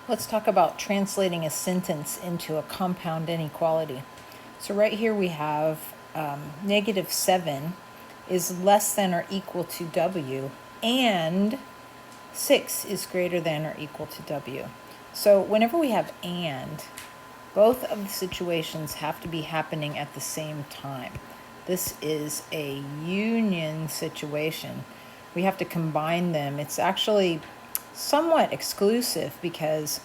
Let's talk about translating a sentence into a compound inequality. So right here we have -7 is less than or equal to W, and 6 is greater than or equal to W. So whenever we have and, both of the situations have to be happening at the same time. This is a union situation. We have to combine them. It's actually somewhat exclusive because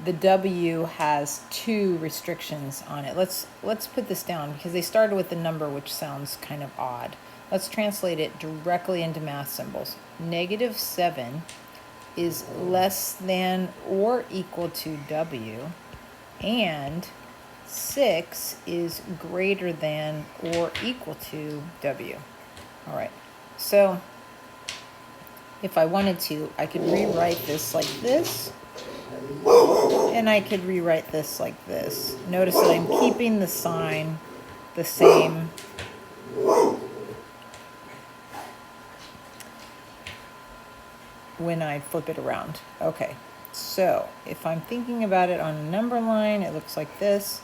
the W has two restrictions on it. Let's put this down because they started with the number, which sounds kind of odd. Let's translate it directly into math symbols. -7 is less than or equal to W, and 6 is greater than or equal to W. All right, so if I wanted to, I could rewrite this like this, and I could rewrite this like this. Notice that I'm keeping the sign the same. When I flip it around. Okay, so if I'm thinking about it on a number line, it looks like this.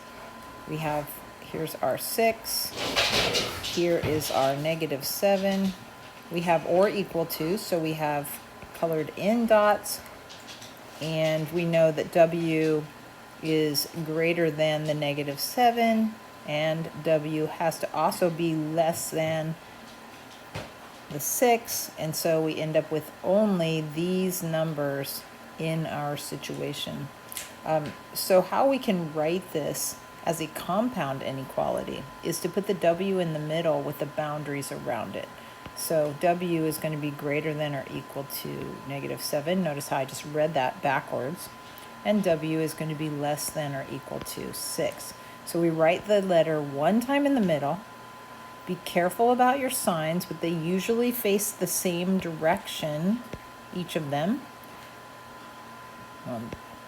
We have, here's our 6, here is our -7. We have or equal to, so we have colored in dots, and we know that W is greater than the -7, and W has to also be less than the 6, and so we end up with only these numbers in our situation. So how we can write this as a compound inequality is to put the W in the middle with the boundaries around it. So W is going to be greater than or equal to -7. Notice how I just read that backwards. And W is going to be less than or equal to 6. So we write the letter one time in the middle. Be careful about your signs, but they usually face the same direction, each of them.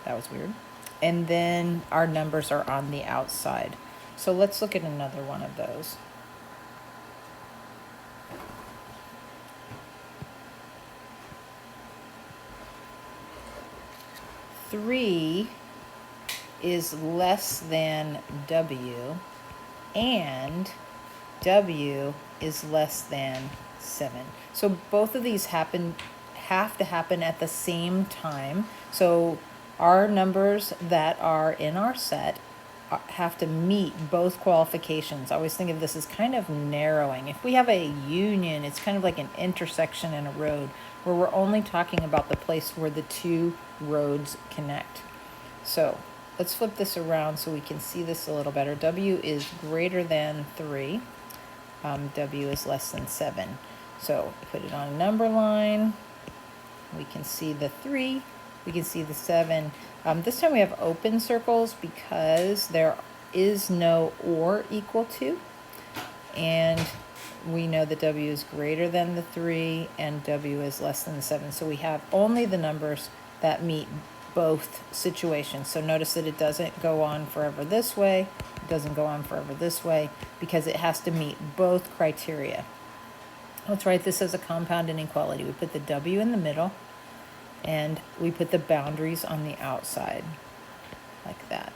That was weird. And then our numbers are on the outside. So let's look at another one of those. Three is less than W, and W is less than 7. So both of these have to happen at the same time. So our numbers that are in our set have to meet both qualifications. I always think of this as kind of narrowing. If we have a union, it's kind of like an intersection in a road where we're only talking about the place where the two roads connect. So let's flip this around so we can see this a little better. W is greater than 3. W is less than 7. So put it on a number line. We can see the 3. We can see the 7. This time we have open circles because there is no or equal to. And we know that W is greater than the 3 and W is less than the 7. So we have only the numbers that meet both situations. So notice that it doesn't go on forever this way, it doesn't go on forever this way, because it has to meet both criteria. Let's write this as a compound inequality. We put the W in the middle, and we put the boundaries on the outside, like that.